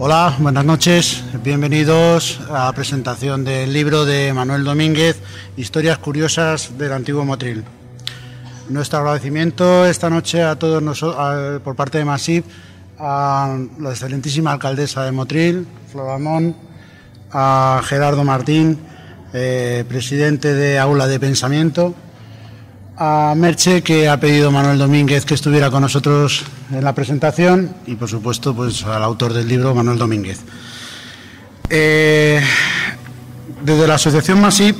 Hola, buenas noches. Bienvenidos a la presentación del libro de Manuel Domínguez, Historias curiosas del antiguo Motril. Nuestro agradecimiento esta noche a todos nosotros, por parte de Masip, a la excelentísima alcaldesa de Motril, Floramón, a Gerardo Martín, presidente de Aula de Pensamiento, a Merche, que ha pedido Manuel Domínguez que estuviera con nosotros en la presentación, y por supuesto pues al autor del libro, Manuel Domínguez. Desde la asociación Masip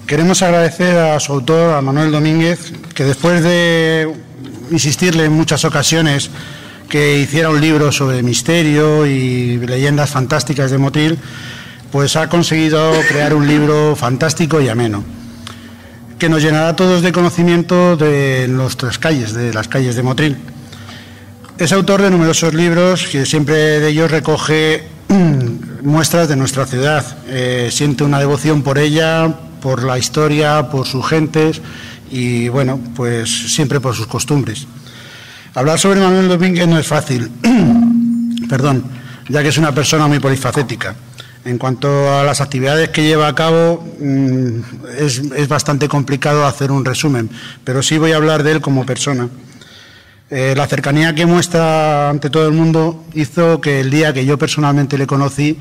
queremos agradecer a su autor, a Manuel Domínguez, que después de insistirle en muchas ocasiones que hiciera un libro sobre misterio y leyendas fantásticas de Motril, pues ha conseguido crear un libro fantástico y ameno, que nos llenará a todos de conocimiento de nuestras calles, de las calles de Motril. Es autor de numerosos libros, que siempre de ellos recoge muestras de nuestra ciudad. Siente una devoción por ella, por la historia, por sus gentes y, bueno, pues siempre por sus costumbres. Hablar sobre Manuel Domínguez no es fácil, ya que es una persona muy polifacética. En cuanto a las actividades que lleva a cabo, es bastante complicado hacer un resumen, pero sí voy a hablar de él como persona. La cercanía que muestra ante todo el mundo hizo que el día que yo personalmente le conocí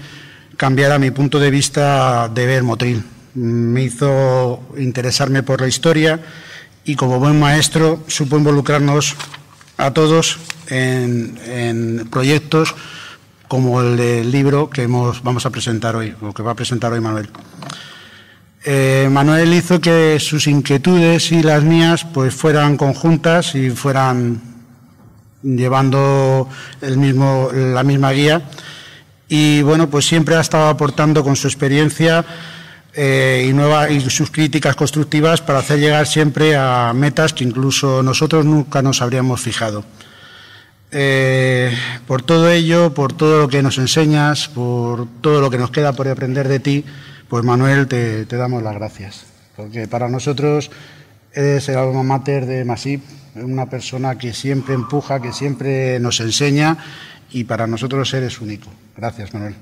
cambiara mi punto de vista de ver Motril. Me hizo interesarme por la historia y, como buen maestro, supo involucrarnos a todos en proyectos como el del libro que vamos a presentar hoy, o que va a presentar hoy Manuel. Manuel hizo que sus inquietudes y las mías pues fueran conjuntas y fueran llevando la misma guía, y bueno, pues siempre ha estado aportando con su experiencia y sus críticas constructivas para hacer llegar siempre a metas que incluso nosotros nunca nos habríamos fijado. Por todo ello, por todo lo que nos enseñas, por todo lo que nos queda por aprender de ti, pues Manuel, te damos las gracias, porque para nosotros eres el alma mater de Masip, una persona que siempre empuja, que siempre nos enseña, y para nosotros eres único. Gracias, Manuel.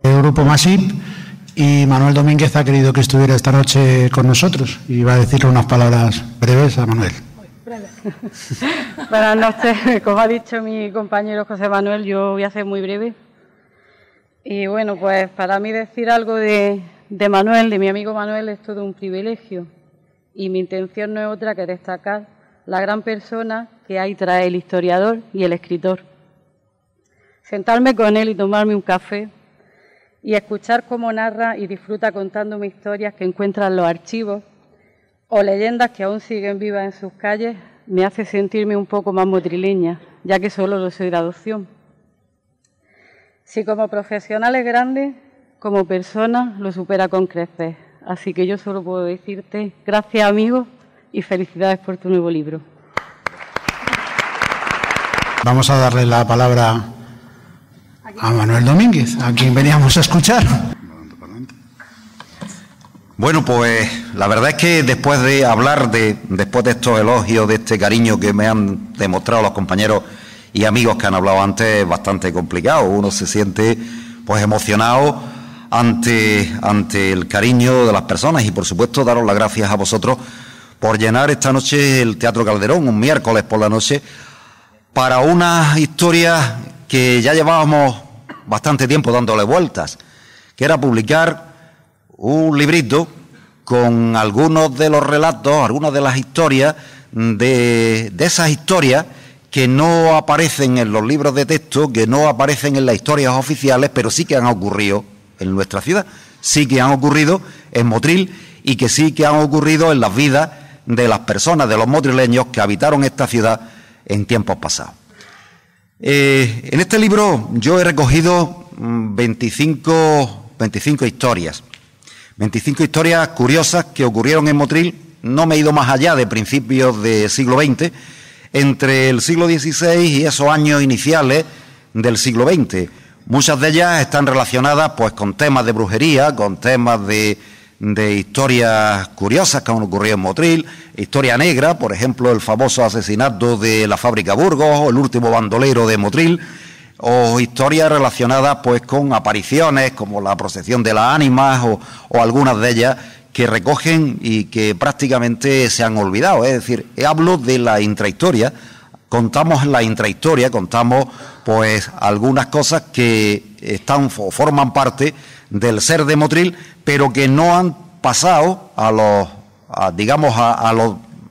El grupo Masip, y Manuel Domínguez ha querido que estuviera esta noche con nosotros y va a decirle unas palabras breves a Manuel. Buenas noches. Como ha dicho mi compañero José Manuel, yo voy a ser muy breve. Y bueno, pues para mí decir algo de Manuel, de mi amigo Manuel, es todo un privilegio. Y mi intención no es otra que destacar la gran persona que hay tras el historiador y el escritor. Sentarme con él y tomarme un café y escuchar cómo narra y disfruta contándome historias que encuentra en los archivos o leyendas que aún siguen vivas en sus calles, me hace sentirme un poco más motrileña, ya que solo lo soy de adopción. Si como profesional es grande, como persona lo supera con creces. Así que yo solo puedo decirte gracias, amigo, y felicidades por tu nuevo libro. Vamos a darle la palabra a Manuel Domínguez, a quien veníamos a escuchar. Bueno, pues la verdad es que después de hablar después de estos elogios, de este cariño que me han demostrado los compañeros y amigos que han hablado antes, es bastante complicado. Uno se siente pues emocionado ante el cariño de las personas, y por supuesto daros las gracias a vosotros por llenar esta noche el Teatro Calderón, un miércoles por la noche, para una historia que ya llevábamos bastante tiempo dándole vueltas, que era publicar un librito con algunos de los relatos, algunas de las historias, de esas historias que no aparecen en los libros de texto, que no aparecen en las historias oficiales, pero sí que han ocurrido en nuestra ciudad, sí que han ocurrido en Motril, y que sí que han ocurrido en las vidas de las personas, de los motrileños que habitaron esta ciudad en tiempos pasados. En este libro yo he recogido 25 historias. 25 historias curiosas que ocurrieron en Motril. No me he ido más allá de principios del siglo XX, entre el siglo XVI y esos años iniciales del siglo XX. Muchas de ellas están relacionadas pues con temas de brujería, con temas de de historias curiosas que han ocurrido en Motril, historia negra, por ejemplo, el famoso asesinato de la fábrica Burgos, o el último bandolero de Motril, o historias relacionadas pues con apariciones como la procesión de las ánimas o algunas de ellas que recogen y que prácticamente se han olvidado. Es decir, hablo de la intrahistoria, contamos la intrahistoria, contamos pues algunas cosas que están o forman parte del ser de Motril, pero que no han pasado a los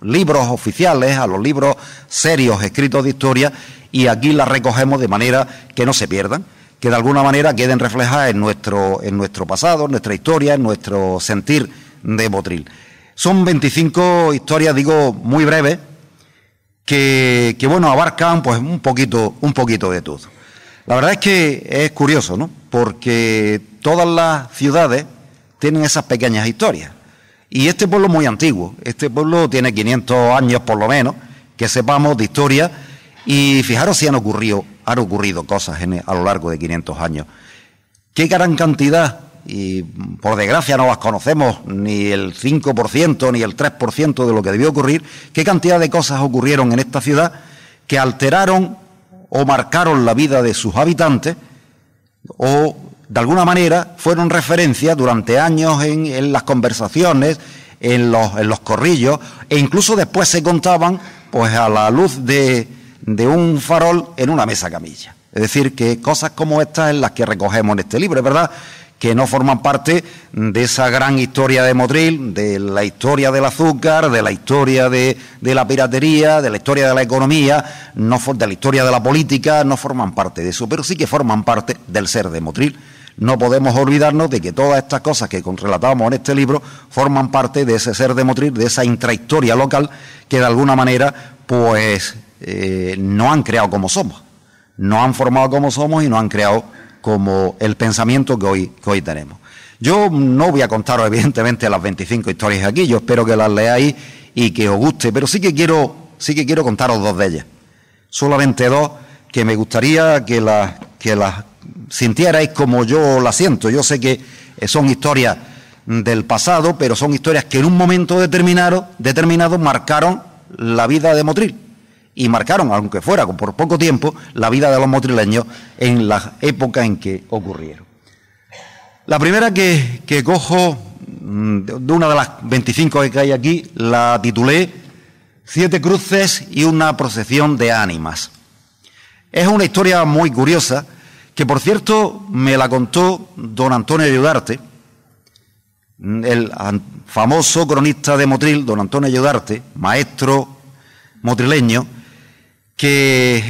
libros oficiales, a los libros serios escritos de historia, y aquí las recogemos de manera que no se pierdan, que de alguna manera queden reflejadas en nuestro pasado, en nuestra historia, en nuestro sentir de Motril. Son 25 historias, digo, muy breves, que bueno, abarcan pues un poquito de todo. La verdad es que es curioso, ¿no? Porque todas las ciudades tienen esas pequeñas historias. Y este pueblo es muy antiguo, este pueblo tiene 500 años por lo menos, que sepamos de historia, y fijaros si han ocurrido cosas a lo largo de 500 años. Qué gran cantidad, y por desgracia no las conocemos ni el 5% ni el 3% de lo que debió ocurrir, qué cantidad de cosas ocurrieron en esta ciudad que alteraron o marcaron la vida de sus habitantes, o de alguna manera fueron referencia durante años en las conversaciones, en los corrillos, e incluso después se contaban pues a la luz de un farol en una mesa camilla. Es decir, que cosas como estas en las que recogemos en este libro, es verdad que no forman parte de esa gran historia de Motril, de la historia del azúcar, de la historia de la piratería, de la historia de la economía, de la historia de la política, no forman parte de eso, pero sí que forman parte del ser de Motril. No podemos olvidarnos de que todas estas cosas que relatamos en este libro forman parte de ese ser de Motril, de esa intrahistoria local que de alguna manera pues no han creado como somos, no han formado como somos y no han creado como el pensamiento que hoy tenemos. Yo no voy a contaros evidentemente las 25 historias aquí, yo espero que las leáis y que os guste, pero sí que quiero contaros dos de ellas, solamente dos, que me gustaría que las sintierais como yo las siento. Yo sé que son historias del pasado, pero son historias que en un momento determinado marcaron la vida de Motril, y marcaron, aunque fuera por poco tiempo, la vida de los motrileños en la época en que ocurrieron. La primera que cojo, de una de las 25 que hay aquí, la titulé 7 cruces y una procesión de ánimas. Es una historia muy curiosa, que por cierto me la contó don Antonio Ayudarte, el famoso cronista de Motril, don Antonio Ayudarte, maestro motrileño, que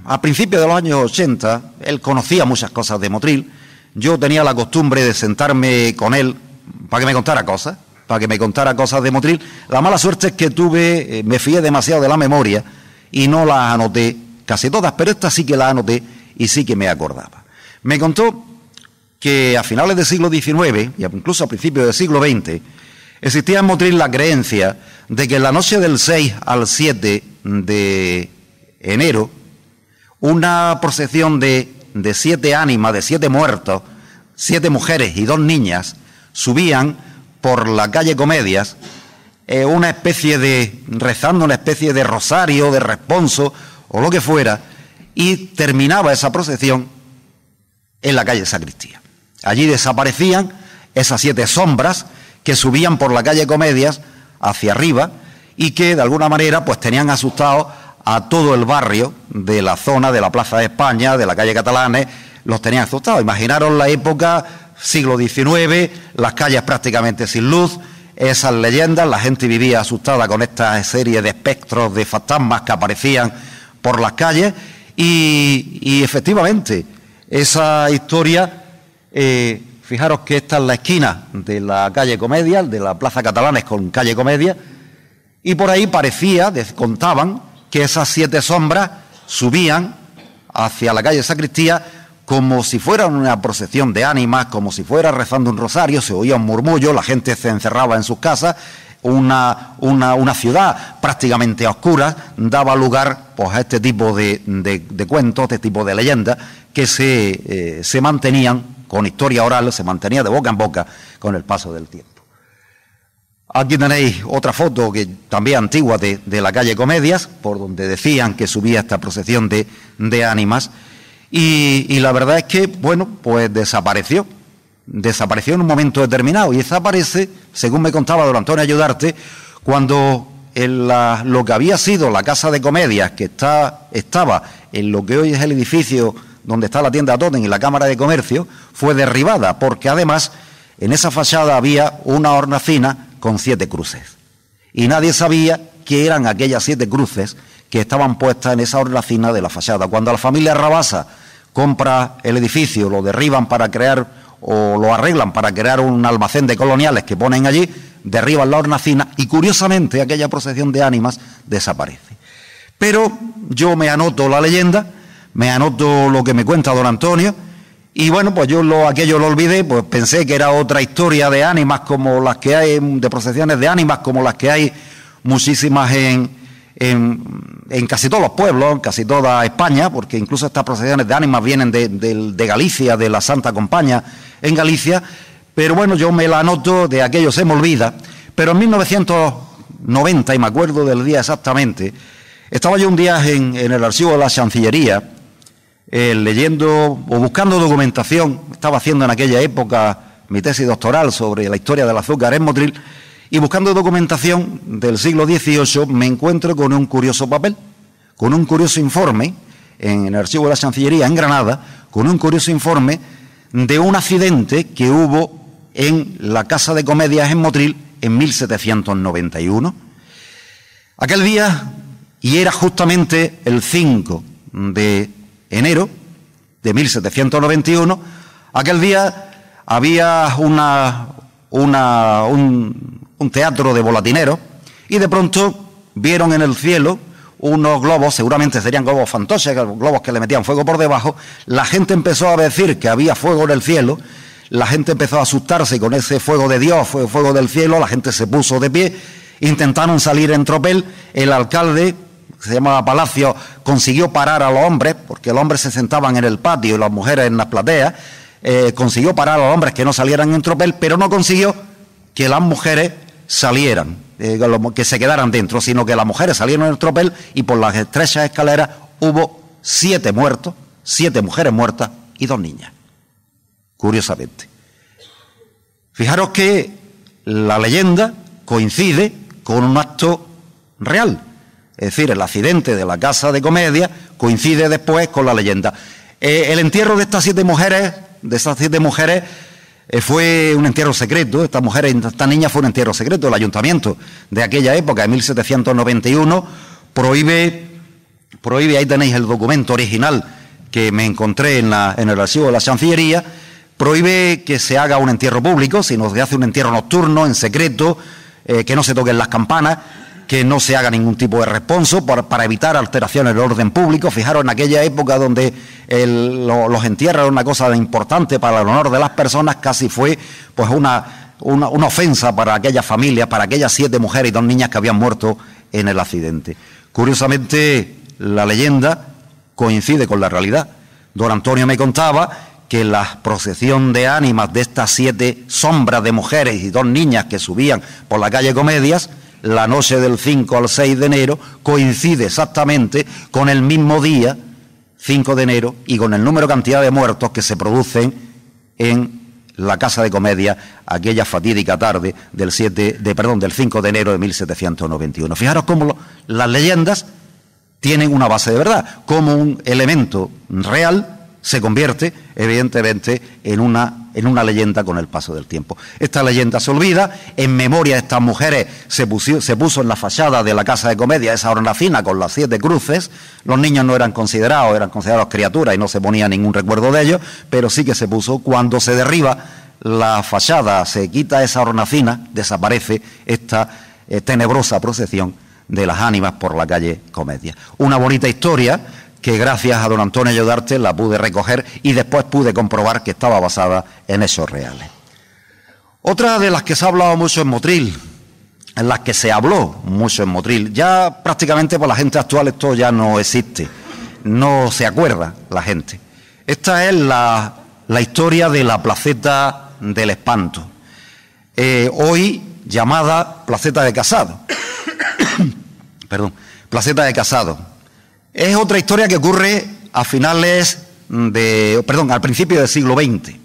a principios de los años 80, él conocía muchas cosas de Motril. Yo tenía la costumbre de sentarme con él para que me contara cosas de Motril. La mala suerte es que me fié demasiado de la memoria y no las anoté casi todas, pero esta sí que la anoté y sí que me acordaba. Me contó que a finales del siglo XIX, y incluso a principios del siglo XX, existía en Motril la creencia de que en la noche del 6 al 7 de enero, una procesión de 7 ánimas, de 7 muertos, 7 mujeres y 2 niñas, subían por la calle Comedias, rezando una especie de rosario, de responso, o lo que fuera, y terminaba esa procesión en la calle Sacristía. Allí desaparecían esas 7 sombras que subían por la calle Comedias hacia arriba y que de alguna manera pues tenían asustados a todo el barrio de la zona de la Plaza de España, de la calle Catalanes, los tenían asustados. Imaginaros la época, siglo XIX, las calles prácticamente sin luz, esas leyendas, la gente vivía asustada con esta serie de espectros, de fantasmas que aparecían por las calles, y efectivamente, esa historia, fijaros que esta es la esquina de la calle Comedia, de la Plaza Catalanes con calle Comedia, y por ahí contaban que esas 7 sombras subían hacia la calle Sacristía como si fuera una procesión de ánimas, como si fuera rezando un rosario, se oía un murmullo, la gente se encerraba en sus casas, una ciudad prácticamente a oscuras daba lugar pues, a este tipo de cuentos, este tipo de leyendas que se mantenían con historia oral, se mantenía de boca en boca con el paso del tiempo. Aquí tenéis otra foto que también antigua de la calle Comedias, por donde decían que subía esta procesión de ánimas. Y la verdad es que, bueno, pues desapareció en un momento determinado. Y desaparece, según me contaba don Antonio Ayudarte, cuando lo que había sido la Casa de Comedias, que estaba en lo que hoy es el edificio donde está la tienda Totem y la Cámara de Comercio, fue derribada, porque además en esa fachada había una hornacina con 7 cruces. Y nadie sabía qué eran aquellas 7 cruces que estaban puestas en esa hornacina de la fachada. Cuando la familia Rabasa compra el edificio, lo derriban para crear, o lo arreglan para crear un almacén de coloniales que ponen allí, derriban la hornacina y curiosamente aquella procesión de ánimas desaparece. Pero yo me anoto la leyenda, me anoto lo que me cuenta don Antonio, y bueno, pues yo aquello lo olvidé, pues pensé que era otra historia de ánimas como las que hay, de procesiones de ánimas como las que hay muchísimas en casi todos los pueblos, en casi toda España, porque incluso estas procesiones de ánimas vienen de Galicia, de la Santa Compaña en Galicia, pero bueno, yo me la anoto, de aquello se me olvida. Pero en 1990, y me acuerdo del día exactamente, estaba yo un día en el archivo de la Chancillería, leyendo o buscando documentación. Estaba haciendo en aquella época mi tesis doctoral sobre la historia del azúcar en Motril, y buscando documentación del siglo XVIII me encuentro con un curioso papel, con un curioso informe en el archivo de la Chancillería en Granada, con un curioso informe de un accidente que hubo en la Casa de Comedias en Motril en 1791. Aquel día, y era justamente el 5 de enero de 1791, aquel día había un teatro de volatineros, y de pronto vieron en el cielo unos globos, seguramente serían globos fantoches, globos que le metían fuego por debajo. La gente empezó a decir que había fuego en el cielo, la gente empezó a asustarse con ese fuego de Dios, fuego del cielo, la gente se puso de pie, intentaron salir en tropel. El alcalde, que se llamaba Palacio, consiguió parar a los hombres, porque los hombres se sentaban en el patio y las mujeres en las plateas, consiguió parar a los hombres que no salieran en tropel, pero no consiguió que las mujeres salieran, que se quedaran dentro, sino que las mujeres salieron en el tropel, y por las estrechas escaleras hubo 7 muertos, 7 mujeres muertas y 2 niñas. Curiosamente. Fijaros que la leyenda coincide con un acto real. Es decir, el accidente de la Casa de Comedia coincide después con la leyenda. El entierro de estas 7 mujeres, fue un entierro secreto. Esta niña fue un entierro secreto. El ayuntamiento de aquella época, de 1791, prohíbe, ahí tenéis el documento original que me encontré en el archivo de la Chancillería, prohíbe que se haga un entierro público, sino se hace un entierro nocturno, en secreto, que no se toquen las campanas, que no se haga ningún tipo de responso para evitar alteraciones del orden público. Fijaros, en aquella época donde los entierros eran una cosa importante para el honor de las personas, casi fue pues una ofensa para aquellas familias, para aquellas 7 mujeres y 2 niñas que habían muerto en el accidente. Curiosamente, la leyenda coincide con la realidad. Don Antonio me contaba que la procesión de ánimas de estas 7 sombras de mujeres y 2 niñas que subían por la calle Comedias, la noche del 5 al 6 de enero, coincide exactamente con el mismo día, 5 de enero, y con el número cantidad de muertos que se producen en la Casa de Comedia aquella fatídica tarde del 5 de enero de 1791. Fijaros cómo las leyendas tienen una base de verdad, cómo un elemento real se convierte, evidentemente, en una leyenda con el paso del tiempo. Esta leyenda se olvida. En memoria de estas mujeres se puso en la fachada de la Casa de Comedia esa hornacina con las 7 cruces. Los niños no eran considerados criaturas y no se ponía ningún recuerdo de ellos, pero sí que se puso. Cuando se derriba la fachada, se quita esa hornacina, desaparece esta tenebrosa procesión de las ánimas por la calle Comedia. Una bonita historia que gracias a don Antonio Ayudarte la pude recoger y después pude comprobar que estaba basada en hechos reales. Otra de las que se ha hablado mucho en Motril, en las que se habló mucho en Motril, ya prácticamente por la gente actual esto ya no existe, no se acuerda la gente. Esta es la historia de la placeta del espanto. Hoy llamada Placeta de Casado. Perdón, Placeta de Casado. Es otra historia que ocurre a al principio del siglo XX.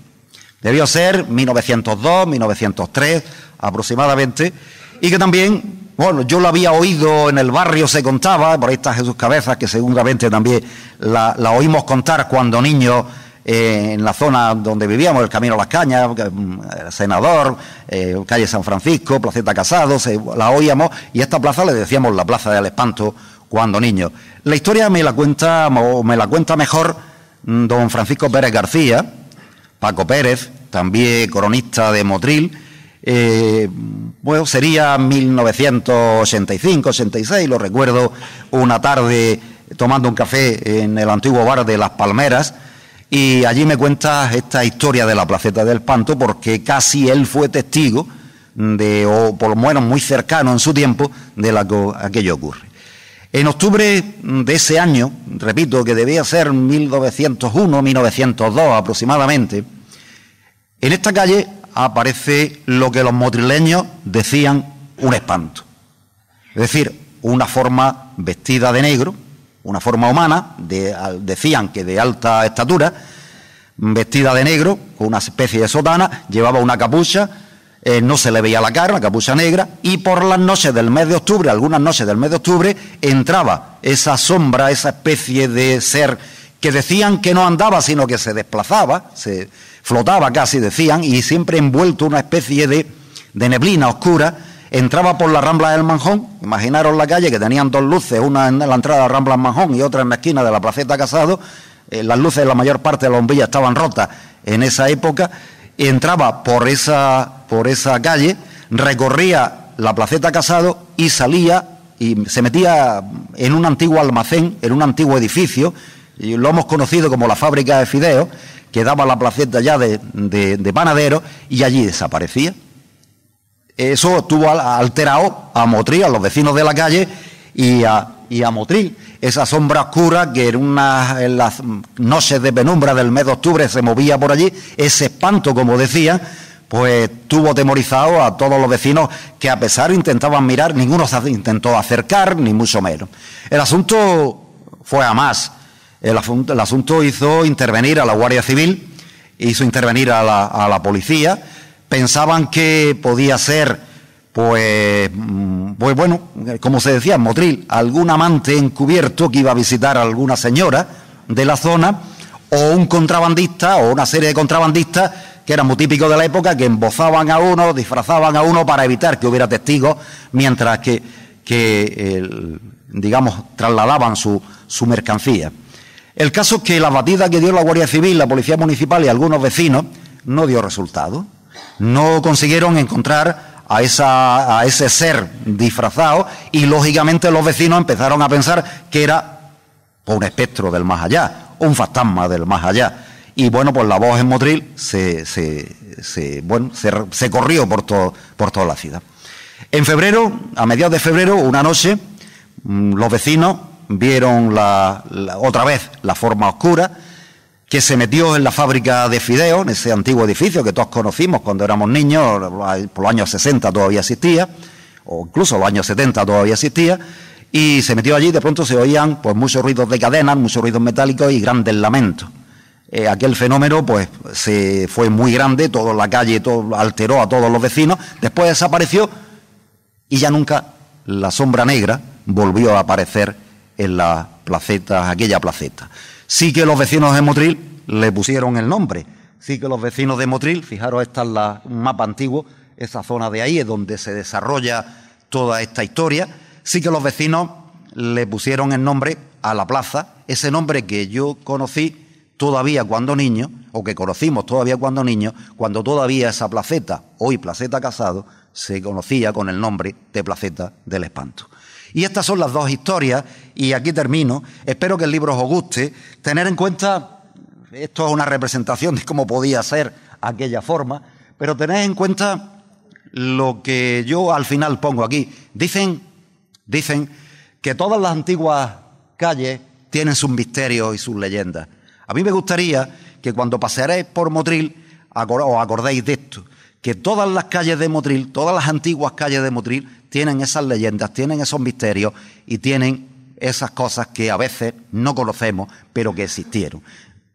Debió ser 1902, 1903 aproximadamente, y que también, bueno, yo lo había oído en el barrio, se contaba, por ahí está Jesús Cabezas, que seguramente también la oímos contar cuando niños, en la zona donde vivíamos, el Camino a las Cañas, el Senador, calle San Francisco, Placeta Casado, la oíamos, y esta plaza le decíamos la Plaza del Espanto cuando niños. La historia me la cuenta mejor don Francisco Pérez García, Paco Pérez, también cronista de Motril. Bueno, sería 1985, 86, lo recuerdo, una tarde tomando un café en el antiguo bar de Las Palmeras, y allí me cuenta esta historia de la Placeta del Espanto, porque casi él fue testigo o por lo menos muy cercano en su tiempo, de aquello ocurre. En octubre de ese año, repito, que debía ser 1901, 1902 aproximadamente, en esta calle aparece lo que los motrileños decían un espanto. Es decir, una forma vestida de negro, una forma humana, decían que de alta estatura, vestida de negro, con una especie de sotana, llevaba una capucha, no se le veía la cara, la capucha negra, y por las noches del mes de octubre, algunas noches del mes de octubre, entraba esa sombra, esa especie de ser que decían que no andaba, sino que se desplazaba, se flotaba casi, decían, y siempre envuelto una especie de neblina oscura, entraba por la Rambla del Manjón. Imaginaros la calle, que tenían dos luces, una en la entrada de la Rambla del Manjón y otra en la esquina de la Placeta Casado. Las luces, la mayor parte de las bombillas estaban rotas en esa época. Entraba por esa calle, recorría la Placeta Casado y salía y se metía en un antiguo almacén, en un antiguo edificio, y lo hemos conocido como la fábrica de fideos, que daba la placeta ya de panadero, y allí desaparecía. Eso tuvo alterado a Motril, a los vecinos de la calle y a Motril. Esa sombra oscura que en las noches de penumbra del mes de octubre se movía por allí, ese espanto, como decía, pues tuvo atemorizado a todos los vecinos, que a pesar intentaban mirar, ninguno se intentó acercar, ni mucho menos. El asunto fue a más. El asunto hizo intervenir a la Guardia Civil, hizo intervenir a la policía. Pensaban que podía ser, pues bueno, como se decía en Motril, algún amante encubierto que iba a visitar a alguna señora de la zona, o un contrabandista, o una serie de contrabandistas que eran muy típicos de la época, que embozaban a uno, disfrazaban a uno para evitar que hubiera testigos, mientras que digamos, trasladaban su mercancía. El caso es que la batida que dio la Guardia Civil, la Policía Municipal y algunos vecinos no dio resultado. No consiguieron encontrar a ese ser disfrazado, y lógicamente los vecinos empezaron a pensar que era un espectro del más allá, un fantasma del más allá. Y bueno, pues la voz en Motril se corrió por toda la ciudad. En febrero, a mediados de febrero, una noche, los vecinos vieron otra vez la forma oscura que se metió en la fábrica de fideos, en ese antiguo edificio que todos conocimos cuando éramos niños. Por los años 60 todavía existía, o incluso los años 70 todavía existía, y se metió allí. Y de pronto se oían pues muchos ruidos de cadenas, muchos ruidos metálicos y grandes lamentos. Aquel fenómeno pues se fue muy grande, toda la calle alteró a todos los vecinos. Después desapareció y ya nunca la sombra negra volvió a aparecer en la placeta, aquella placeta. Sí que los vecinos de Motril le pusieron el nombre. Sí que los vecinos de Motril, fijaros, esta es un mapa antiguo, esa zona de ahí es donde se desarrolla toda esta historia. Sí que los vecinos le pusieron el nombre a la plaza, ese nombre que yo conocí todavía cuando niño, o que conocimos todavía cuando niño, cuando todavía esa placeta, hoy Placeta Casado, se conocía con el nombre de Placeta del Espanto. Y estas son las dos historias, y aquí termino. Espero que el libro os guste. Tener en cuenta, esto es una representación de cómo podía ser aquella forma, pero tened en cuenta lo que yo al final pongo aquí. Dicen que todas las antiguas calles tienen sus misterios y sus leyendas. A mí me gustaría que cuando pasearéis por Motril os acordéis de esto, que todas las calles de Motril, todas las antiguas calles de Motril, tienen esas leyendas, tienen esos misterios y tienen esas cosas que a veces no conocemos, pero que existieron.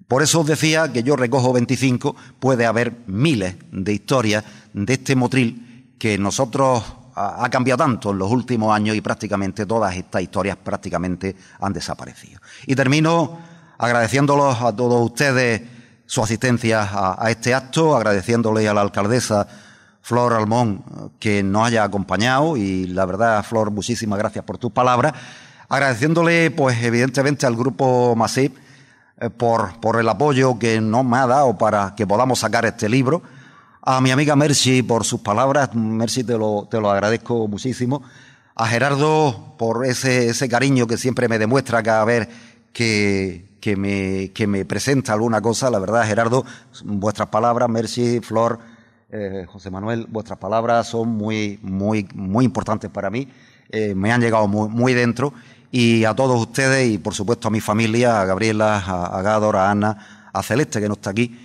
Por eso os decía que yo recojo 25, puede haber miles de historias de este Motril que nosotros ha cambiado tanto en los últimos años y prácticamente todas estas historias prácticamente han desaparecido. Y termino agradeciéndolos a todos ustedes su asistencia a este acto, agradeciéndole a la alcaldesa Flor Almón que nos haya acompañado y la verdad, Flor, muchísimas gracias por tus palabras, agradeciéndole pues evidentemente al grupo Masip por el apoyo que nos me ha dado para que podamos sacar este libro, a mi amiga Mercy por sus palabras, Mercy te lo agradezco muchísimo, a Gerardo por ese cariño que siempre me demuestra cada vez que me presenta alguna cosa. La verdad, Gerardo, vuestras palabras, Mercy, Flor, José Manuel, vuestras palabras son muy importantes para mí, me han llegado muy dentro. Y a todos ustedes y, por supuesto, a mi familia, a Gabriela, a Gádor, a Ana, a Celeste, que no está aquí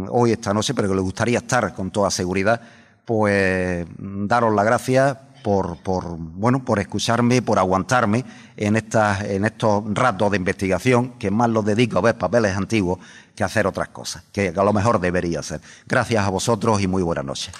hoy, esta noche, pero que le gustaría estar con toda seguridad, pues daros las gracias por escucharme, por aguantarme en estos ratos de investigación, que más los dedico a ver papeles antiguos que a hacer otras cosas, que a lo mejor debería hacer. Gracias a vosotros y muy buenas noches.